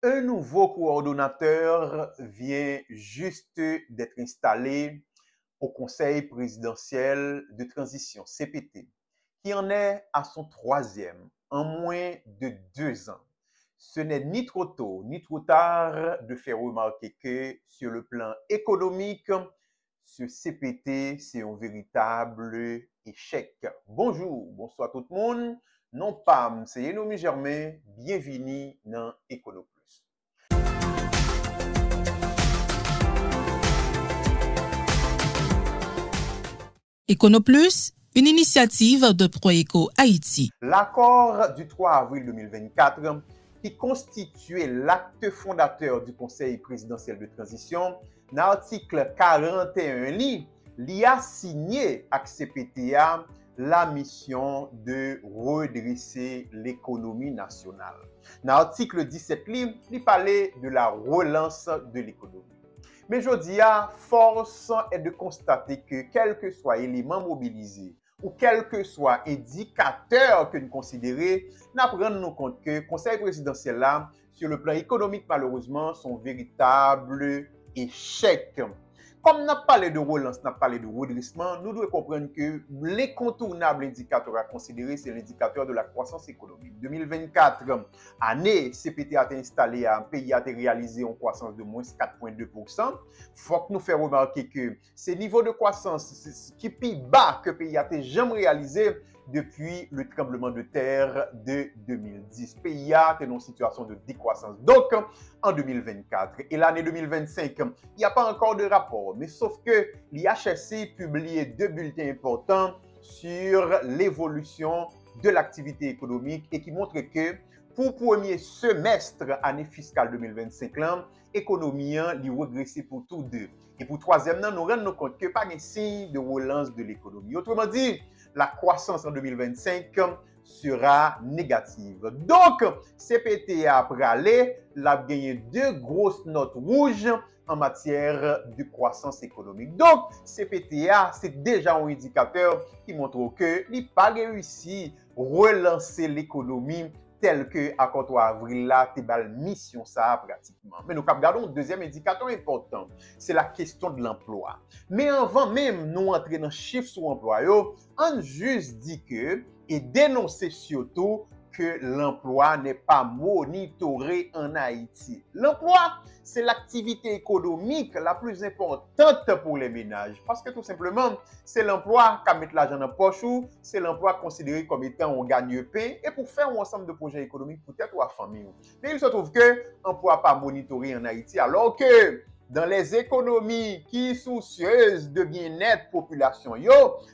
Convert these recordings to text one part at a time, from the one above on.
Un nouveau coordonnateur vient juste d'être installé au Conseil présidentiel de transition, CPT, qui en est à son troisième en moins de 2 ans. Ce n'est ni trop tôt ni trop tard de faire remarquer que sur le plan économique, ce CPT, c'est un véritable échec. Bonjour, bonsoir tout le monde. Non pas, c'est Enomi Germain. Bienvenue dans EconoPlus. EconoPlus, une initiative de ProEco Haïti. L'accord du 3 avril 2024, qui constituait l'acte fondateur du Conseil présidentiel de transition, dans l'article 41 li a signé avec CPTA la mission de redresser l'économie nationale. Dans l'article 17 il parlait de la relance de l'économie. Mais je dis, force est de constater que quel que soit l'élément mobilisé ou quel que soit indicateur que nous considérons, nous prenons compte que le Conseil présidentiel là, sur le plan économique, malheureusement, son véritable échec. Comme nous avons parlé de relance, nous avons parlé de redressement, nous devons comprendre que l'incontournable indicateur à considérer, c'est l'indicateur de la croissance économique. 2024, année, CPT a été installé, un pays a été réalisé en croissance de moins 4,2%. Il faut que nous fassions remarquer que ces niveaux de croissance qui plus bas que le pays a été jamais réalisé depuis le tremblement de terre de 2010. Le pays a été dans une situation de décroissance. Donc, en 2024 et l'année 2025, il n'y a pas encore de rapport. Mais sauf que l'IHSC publié 2 bulletins importants sur l'évolution de l'activité économique et qui montrent que pour le premier semestre année fiscale 2025, l'économie a régressé pour tous deux. Et pour le troisième, nous nous rendons compte que pas de signe de relance de l'économie. Autrement dit, la croissance en 2025 sera négative. Donc, CPT a pralé, l'a gagné 2 grosses notes rouges en matière de croissance économique. Donc, CPTA, c'est déjà un indicateur qui montre que il n'a pas réussi à relancer l'économie tel que à 3 avril là, t'es bal mission ça pratiquement. Mais nous regardons un deuxième indicateur important, c'est la question de l'emploi. Mais avant même nous entrer dans chiffre sur emploi, on juste dit que et dénoncer surtout que l'emploi n'est pas monitoré en Haïti. L'emploi, c'est l'activité économique la plus importante pour les ménages. Parce que tout simplement, c'est l'emploi qui met l'argent dans la poche ou c'est l'emploi considéré comme étant un gagne-pain et pour faire un ensemble de projets économiques pour peut-être la famille. Mais il se trouve que l'emploi n'est pas monitoré en Haïti alors que dans les économies qui sont soucieuses de bien-être population,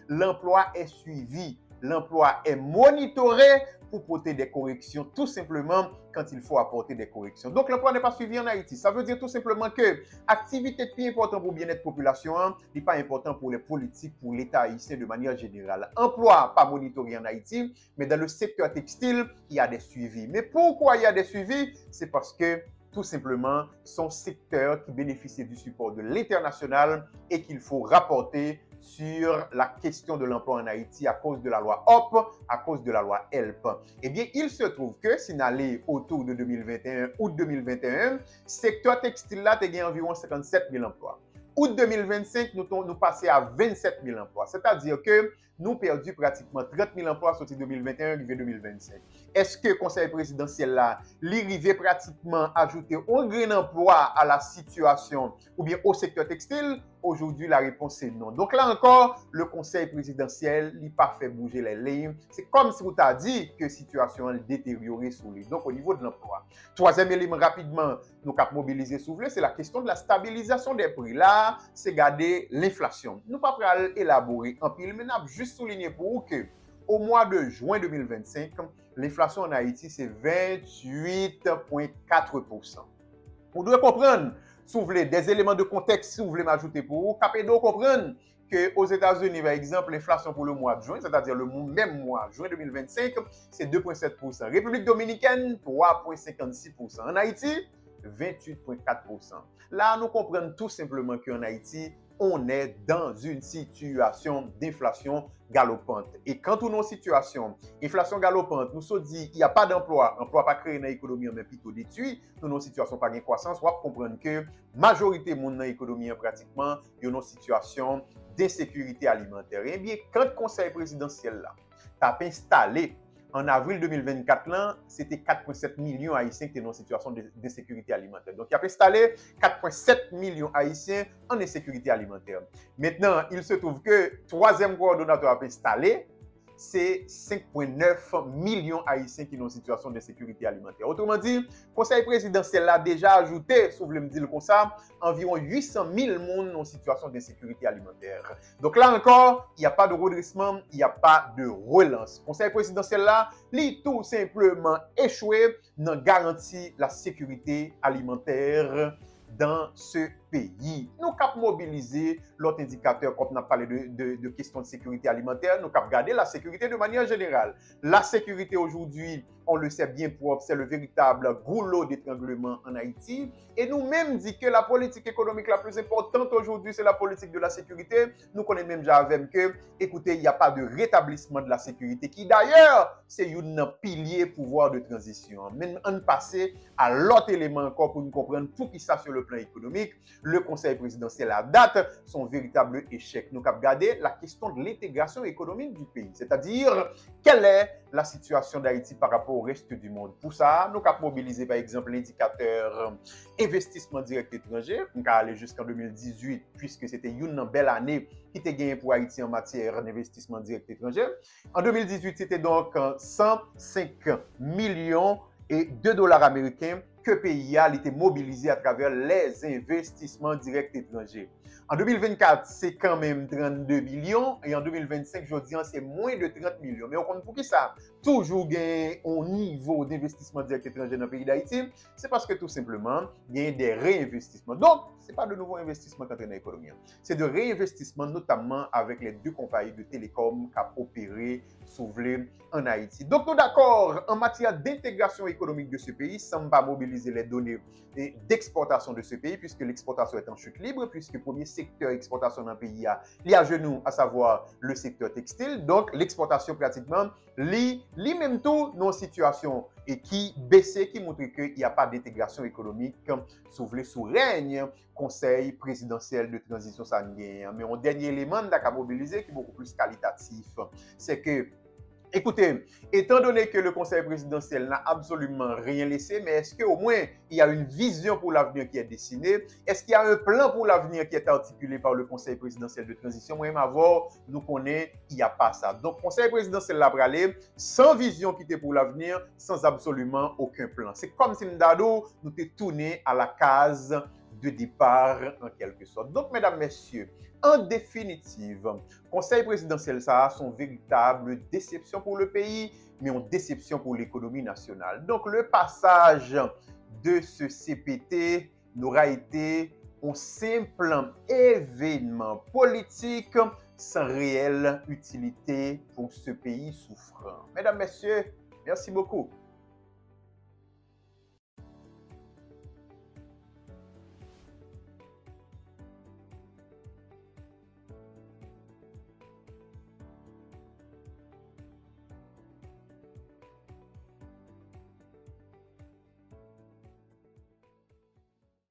l'emploi est suivi. L'emploi est monitoré pour porter des corrections, tout simplement quand il faut apporter des corrections. Donc, l'emploi n'est pas suivi en Haïti. Ça veut dire tout simplement que l'activité plus importante pour bien-être population n'est pas important pour les politiques, pour l'État haïtien de manière générale. Emploi pas monitoré en Haïti, mais dans le secteur textile, il y a des suivis. Mais pourquoi il y a des suivis? C'est parce que tout simplement, son secteur qui bénéficie du support de l'international et qu'il faut rapporter sur la question de l'emploi en Haïti à cause de la loi HOP, à cause de la loi HELP. Eh bien, il se trouve que si nous allons autour de 2021, août 2021, secteur textile là, il y a environ 57 000 emplois. Août 2025, nous passons à 27 000 emplois. C'est-à-dire que nous perdu pratiquement 30 000 emplois sortis 2021 arrivé 2025. Est-ce que le Conseil présidentiel là, l'arrivée pratiquement ajouter un grain d'emploi à la situation ou bien au secteur textile? Aujourd'hui, la réponse est non. Donc là encore, le Conseil présidentiel n'a pas fait bouger les lignes. C'est comme si vous t'avez dit que la situation est détériorée sous lui. Donc au niveau de l'emploi. Troisième élément rapidement, nous avons mobilisé sous lui, c'est la question de la stabilisation des prix. Là, c'est garder l'inflation. Nous ne pouvons pas élaborer en pile, mais nous avons juste souligné pour vous que au mois de juin 2025, l'inflation en Haïti, c'est 28,4%. Vous devez comprendre, si vous voulez des éléments de contexte, si vous voulez m'ajouter pour vous, capez-vous comprendre qu'aux États-Unis, par exemple, l'inflation pour le mois de juin, c'est-à-dire le même mois, juin 2025, c'est 2,7%. République dominicaine, 3,56%. En Haïti, 28,4%. Là, nous comprenons tout simplement qu'en Haïti, on est dans une situation d'inflation galopante. Et quand on est en situation inflation galopante, nous sommes dit il n'y a pas d'emploi, emploi pas créé dans l'économie, mais plutôt détruit, nous sommes en situation pas de croissance, on va comprendre que majorité monde dans l'économie pratiquement, il y a une situation d'insécurité alimentaire. Et bien, quand le conseil présidentiel là, a installé en avril 2024, là, c'était 4,7 millions haïtiens qui étaient dans une situation d'insécurité alimentaire. Donc, il a installé 4,7 millions haïtiens en insécurité alimentaire. Maintenant, il se trouve que troisième coordonnateur a installé, c'est 5,9 millions haïtiens qui sont en situation d'insécurité alimentaire. Autrement dit, le conseil présidentiel a déjà ajouté, si vous voulez me dire comme ça, environ 800 000 personnes en situation d'insécurité alimentaire. Donc là encore, il n'y a pas de redressement, il n'y a pas de relance. Le conseil présidentiel là, il tout simplement échoué dans garantir la sécurité alimentaire dans ce pays. Nous avons mobilisé l'autre indicateur quand on a parlé de questions de sécurité alimentaire. Nous avons regardé la sécurité de manière générale. La sécurité aujourd'hui, on le sait bien propre, c'est le véritable goulot d'étranglement en Haïti. Et nous-mêmes dit que la politique économique la plus importante aujourd'hui, c'est la politique de la sécurité. Nous connaissons même déjà avec que, écoutez, il n'y a pas de rétablissement de la sécurité qui d'ailleurs, c'est un pilier pouvoir de transition. Même en passé à l'autre élément encore pour nous comprendre tout qui ça sur le plan économique, le conseil présidentiel à date, son véritable échec. Nous avons regardé la question de l'intégration économique du pays, c'est-à-dire quelle est la situation d'Haïti par rapport au reste du monde. Pour ça, nous avons mobilisé par exemple l'indicateur investissement direct étranger. Nous avons allé jusqu'en 2018 puisque c'était une belle année qui était gagnée pour Haïti en matière d'investissement direct étranger. En 2018, c'était donc 105 millions et de dollars américains que le pays a été mobilisé à travers les investissements directs étrangers. En 2024, c'est quand même 32 millions et en 2025, je dis, c'est moins de 30 millions. Mais on compte pour qui ça? Toujours gagner au niveau d'investissement direct étranger dans le pays d'Haïti, c'est parce que tout simplement, il y a des réinvestissements. Donc, ce n'est pas de nouveaux investissements qui entrent dans l'économie. C'est de réinvestissements, notamment avec les deux compagnies de télécom qui ont opéré, soulevé en Haïti. Donc, nous d'accord, en matière d'intégration économique de ce pays, ça ne va pas mobiliser les données d'exportation de ce pays, puisque l'exportation est en chute libre, puisque le premier secteur exportation dans le pays il y a à genoux, à savoir le secteur textile. Donc, l'exportation pratiquement, lui-même tout, nos situations et qui baissait, qui montre qu'il n'y a pas d'intégration économique sous règne conseil présidentiel de transition sanguine. Mais un dernier élément à mobiliser qui est beaucoup plus qualitatif, c'est que écoutez, étant donné que le conseil présidentiel n'a absolument rien laissé, mais est-ce qu'au moins il y a une vision pour l'avenir qui est dessinée? Est-ce qu'il y a un plan pour l'avenir qui est articulé par le conseil présidentiel de transition? Moi-même, avant, nous connaissons, il n'y a pas ça. Donc, le conseil présidentiel l'a bralé sans vision qui était pour l'avenir, sans absolument aucun plan. C'est comme si nous t'es tourné à la case de départ en quelque sorte. Donc, mesdames, messieurs, en définitive, conseil présidentiel, ça a son véritable déception pour le pays, mais une déception pour l'économie nationale. Donc, le passage de ce CPT n'aura été un simple événement politique sans réelle utilité pour ce pays souffrant. Mesdames, messieurs, merci beaucoup.